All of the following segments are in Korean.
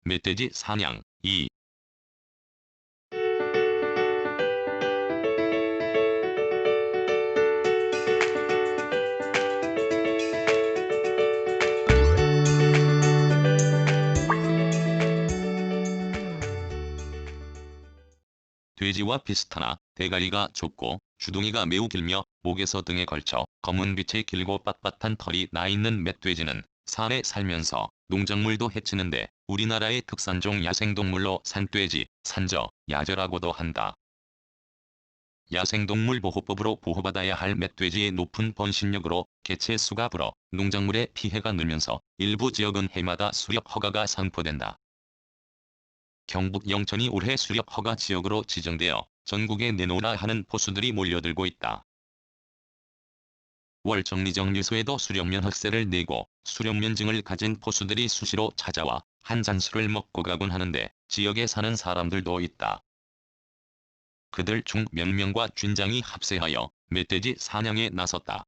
멧돼지 사냥 2. 돼지와 비슷하나 대가리가 좁고 주둥이가 매우 길며 목에서 등에 걸쳐 검은빛의 길고 빳빳한 털이 나 있는 멧돼지는 산에 살면서 농작물도 해치는데 우리나라의 특산종 야생동물로 산돼지, 산저, 야저라고도 한다. 야생동물보호법으로 보호받아야 할 멧돼지의 높은 번식력으로 개체 수가 불어 농작물에 피해가 늘면서 일부 지역은 해마다 수렵 허가가 선포된다. 경북 영천이 올해 수렵 허가 지역으로 지정되어 전국에 내놓으라 하는 포수들이 몰려들고 있다. 월정리정류소에도 수렵면 흑세를 내고 수렵면증을 가진 포수들이 수시로 찾아와 한 잔술을 먹고 가곤 하는데 지역에 사는 사람들도 있다. 그들 중 몇 명과 쥔장이 합세하여 멧돼지 사냥에 나섰다.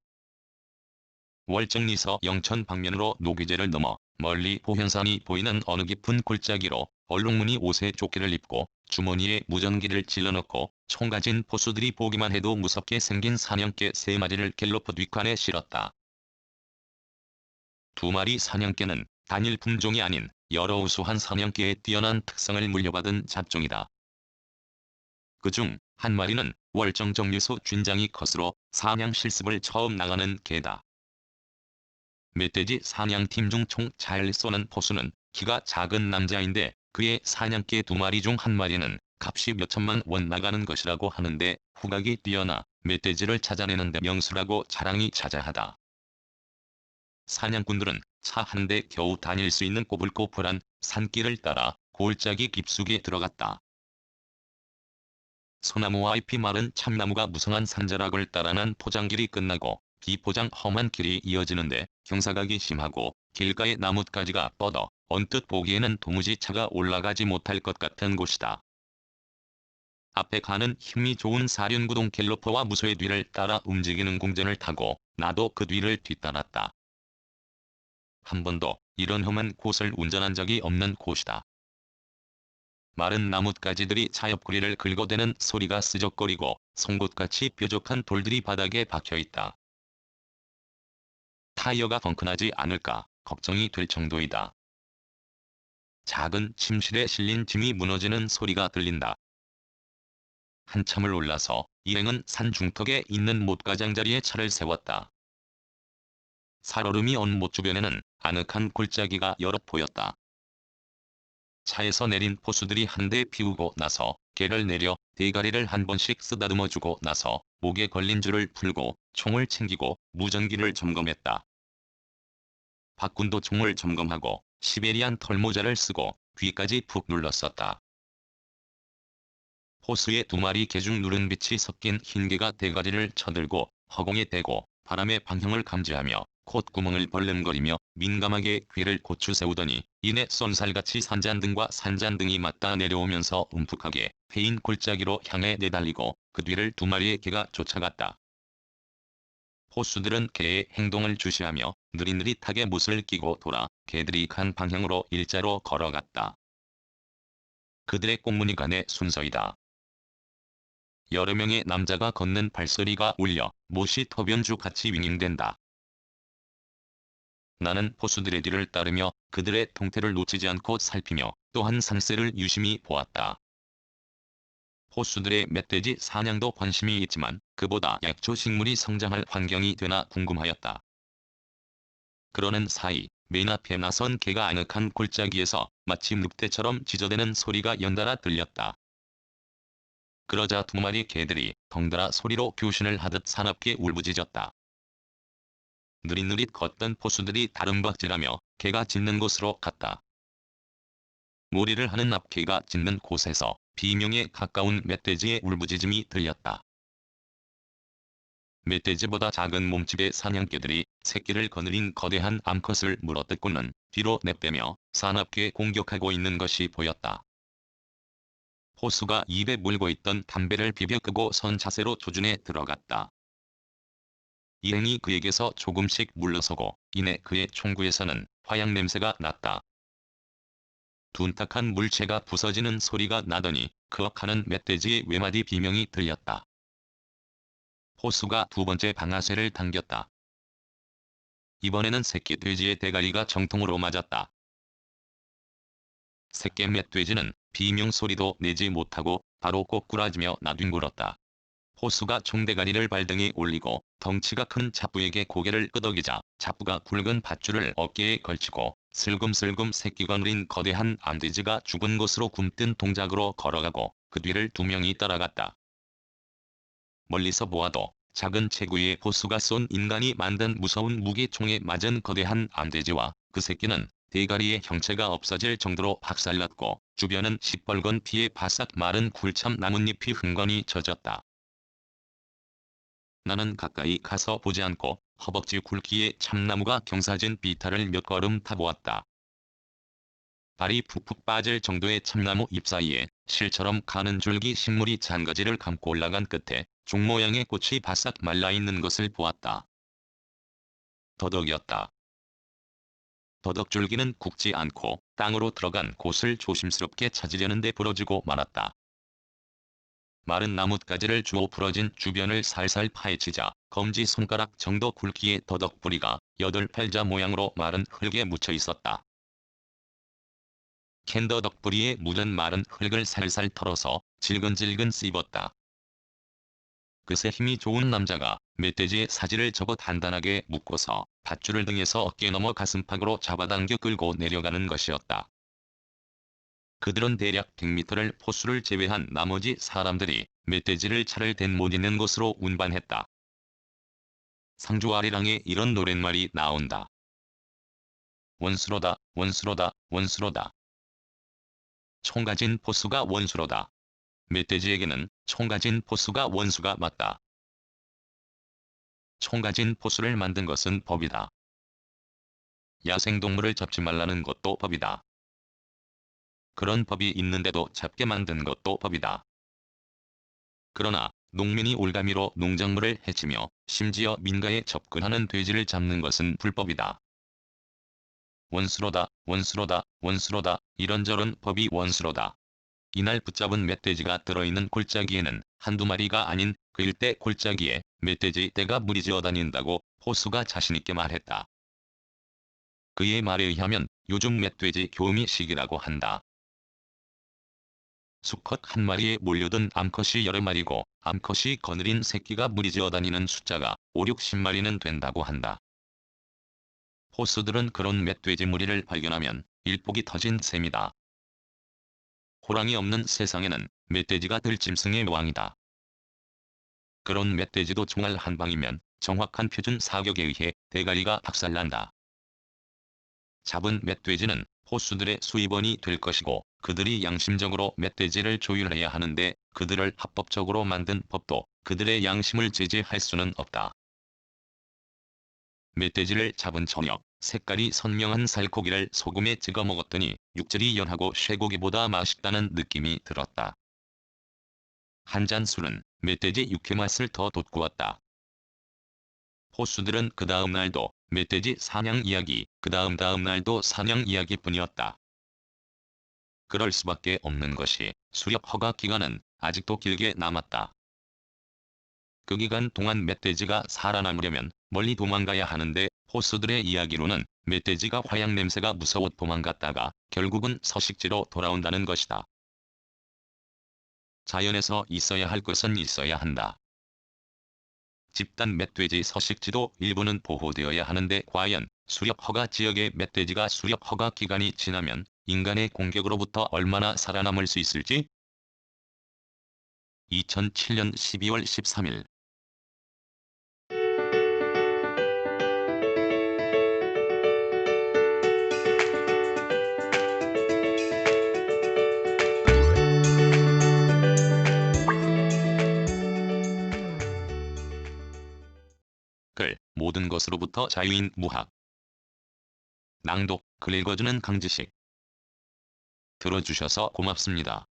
월정리서 영천 방면으로 노귀제를 넘어 멀리 보현산이 보이는 어느 깊은 골짜기로 얼룩무늬 옷에 조끼를 입고 주머니에 무전기를 찔러넣고 총 가진 포수들이 보기만 해도 무섭게 생긴 사냥개 3마리를 갤로프 뒷칸에 실었다. 2마리 사냥개는 단일 품종이 아닌 여러 우수한 사냥개의 뛰어난 특성을 물려받은 잡종이다. 그중 한 마리는 월정정류소 쥔장이 컷으로 사냥 실습을 처음 나가는 개다. 멧돼지 사냥팀 중 총 잘 쏘는 포수는 키가 작은 남자인데 그의 사냥개 2마리 중 1마리는 값이 몇천만 원 나가는 것이라고 하는데 후각이 뛰어나 멧돼지를 찾아내는 데 명수라고 자랑이 자자하다. 사냥꾼들은 차 한 대 겨우 다닐 수 있는 꼬불꼬불한 산길을 따라 골짜기 깊숙이 들어갔다. 소나무와 잎이 마른 참나무가 무성한 산자락을 따라 난 포장길이 끝나고 비포장 험한 길이 이어지는데 경사각이 심하고 길가의 나뭇가지가 뻗어 언뜻 보기에는 도무지 차가 올라가지 못할 것 같은 곳이다. 앞에 가는 힘이 좋은 사륜구동 갤로퍼와 무소의 뒤를 따라 움직이는 궁전을 타고 나도 그 뒤를 뒤따랐다. 한 번도 이런 험한 곳을 운전한 적이 없는 곳이다. 마른 나뭇가지들이 차 옆구리를 긁어대는 소리가 쓰적거리고 송곳같이 뾰족한 돌들이 바닥에 박혀있다. 타이어가 펑크나지 않을까 걱정이 될 정도이다. 작은 침실에 실린 짐이 무너지는 소리가 들린다. 한참을 올라서 일행은 산 중턱에 있는 못가장자리에 차를 세웠다. 살얼음이 언 못 주변에는 아늑한 골짜기가 여럿 보였다. 차에서 내린 포수들이 한 대 피우고 나서 개를 내려 대가리를 한 번씩 쓰다듬어주고 나서 목에 걸린 줄을 풀고 총을 챙기고 무전기를 점검했다. 박군도 총을 점검하고 시베리안 털모자를 쓰고 귀까지 푹 눌렀었다. 포수의 2마리 개 중 누른빛이 섞인 흰개가 대가리를 쳐들고 허공에 대고 바람의 방향을 감지하며 콧구멍을 벌름거리며 민감하게 귀를 고추 세우더니 이내 쏜살같이 산잔등과 산잔등이 맞닿아 내려오면서 움푹하게 패인 골짜기로 향해 내달리고 그 뒤를 2마리의 개가 쫓아갔다. 포수들은 개의 행동을 주시하며 느릿느릿하게 못을 끼고 돌아 개들이 간 방향으로 일자로 걸어갔다. 그들의 꽁무니가 내 순서이다. 여러 명의 남자가 걷는 발소리가 울려 못이 터변주같이 윙윙댄다. 나는 포수들의 뒤를 따르며 그들의 통태를 놓치지 않고 살피며 또한 산세를 유심히 보았다. 포수들의 멧돼지 사냥도 관심이 있지만 그보다 약초 식물이 성장할 환경이 되나 궁금하였다. 그러는 사이 맨 앞에 나선 개가 아늑한 골짜기에서 마치 늑대처럼 짖어대는 소리가 연달아 들렸다. 그러자 2마리 개들이 덩달아 소리로 교신을 하듯 사납게 울부짖었다. 느릿느릿 걷던 포수들이 다름박질하며 개가 짖는 곳으로 갔다. 무리를 하는 앞개가 짖는 곳에서 비명에 가까운 멧돼지의 울부짖음이 들렸다. 멧돼지보다 작은 몸집의 사냥개들이 새끼를 거느린 거대한 암컷을 물어뜯고는 뒤로 내빼며 사납게 공격하고 있는 것이 보였다. 포수가 입에 물고 있던 담배를 비벼 끄고 선 자세로 조준에 들어갔다. 일행이 그에게서 조금씩 물러서고 이내 그의 총구에서는 화약 냄새가 났다. 둔탁한 물체가 부서지는 소리가 나더니 크악하는 멧돼지의 외마디 비명이 들렸다. 호수가 두 번째 방아쇠를 당겼다. 이번에는 새끼 돼지의 대가리가 정통으로 맞았다. 새끼 멧돼지는 비명 소리도 내지 못하고 바로 꼬꾸라지며 나뒹굴었다. 호수가 총대가리를 발등에 올리고 덩치가 큰 자부에게 고개를 끄덕이자 자부가 굵은 밧줄을 어깨에 걸치고 슬금슬금 새끼가 누린 거대한 암돼지가 죽은 곳으로 굼뜬 동작으로 걸어가고 그 뒤를 두 명이 따라갔다. 멀리서 보아도 작은 체구의 호수가 쏜 인간이 만든 무서운 무기총에 맞은 거대한 암돼지와 그 새끼는 대가리의 형체가 없어질 정도로 박살났고 주변은 시뻘건 피에 바싹 마른 굴참 나뭇잎이 흥건히 젖었다. 나는 가까이 가서 보지 않고 허벅지 굵기의 참나무가 경사진 비탈을 몇 걸음 타보았다. 발이 푹푹 빠질 정도의 참나무 잎 사이에 실처럼 가는 줄기 식물이 잔가지를 감고 올라간 끝에 종 모양의 꽃이 바싹 말라있는 것을 보았다. 더덕이었다. 더덕줄기는 굵지 않고 땅으로 들어간 곳을 조심스럽게 찾으려는데 부러지고 말았다. 마른 나뭇가지를 주워 부러진 주변을 살살 파헤치자 검지손가락 정도 굵기의 더덕뿌리가 8팔자 모양으로 마른 흙에 묻혀 있었다. 캔더덕뿌리에 묻은 마른 흙을 살살 털어서 질근질근 씹었다. 그새 힘이 좋은 남자가 멧돼지의 사지를 접어 단단하게 묶고서 밧줄을 등에서 어깨 넘어 가슴팍으로 잡아당겨 끌고 내려가는 것이었다. 그들은 대략 100m를 포수를 제외한 나머지 사람들이 멧돼지를 차를 댄 못 있는 곳으로 운반했다. 상주아리랑에 이런 노랫말이 나온다. 원수로다, 원수로다, 원수로다. 총 가진 포수가 원수로다. 멧돼지에게는 총 가진 포수가 원수가 맞다. 총 가진 포수를 만든 것은 법이다. 야생동물을 잡지 말라는 것도 법이다. 그런 법이 있는데도 잡게 만든 것도 법이다. 그러나 농민이 올가미로 농작물을 해치며 심지어 민가에 접근하는 돼지를 잡는 것은 불법이다. 원수로다, 원수로다, 원수로다, 이런저런 법이 원수로다. 이날 붙잡은 멧돼지가 들어있는 골짜기에는 한두 마리가 아닌 그 일대 골짜기에 멧돼지 떼가 무리지어 다닌다고 호수가 자신있게 말했다. 그의 말에 의하면 요즘 멧돼지 교미 시기라고 한다. 수컷 한 마리에 몰려든 암컷이 여러 마리고 암컷이 거느린 새끼가 무리지어 다니는 숫자가 5, 60마리는 된다고 한다. 호수들은 그런 멧돼지 무리를 발견하면 일복이 터진 셈이다. 호랑이 없는 세상에는 멧돼지가 들짐승의 왕이다. 그런 멧돼지도 총알 한 방이면 정확한 표준 사격에 의해 대가리가 박살난다. 잡은 멧돼지는 호수들의 수입원이 될 것이고 그들이 양심적으로 멧돼지를 조율해야 하는데 그들을 합법적으로 만든 법도 그들의 양심을 제재할 수는 없다. 멧돼지를 잡은 저녁, 색깔이 선명한 살코기를 소금에 찍어 먹었더니 육질이 연하고 쇠고기보다 맛있다는 느낌이 들었다. 한 잔 술은 멧돼지 육회 맛을 더 돋구었다. 호수들은 그 다음 날도 멧돼지 사냥 이야기, 그 다음 날도 사냥 이야기뿐이었다. 그럴 수밖에 없는 것이 수렵 허가 기간은 아직도 길게 남았다. 그 기간 동안 멧돼지가 살아남으려면 멀리 도망가야 하는데 호수들의 이야기로는 멧돼지가 화약 냄새가 무서워 도망갔다가 결국은 서식지로 돌아온다는 것이다. 자연에서 있어야 할 것은 있어야 한다. 집단 멧돼지 서식지도 일부는 보호되어야 하는데 과연 수렵 허가 지역의 멧돼지가 수렵 허가 기간이 지나면 인간의 공격으로부터 얼마나 살아남을 수 있을지? 2007년 12월 13일 글, 모든 것으로부터 자유인 무학. 낭독, 글 읽어주는 강지식. 들어주셔서 고맙습니다.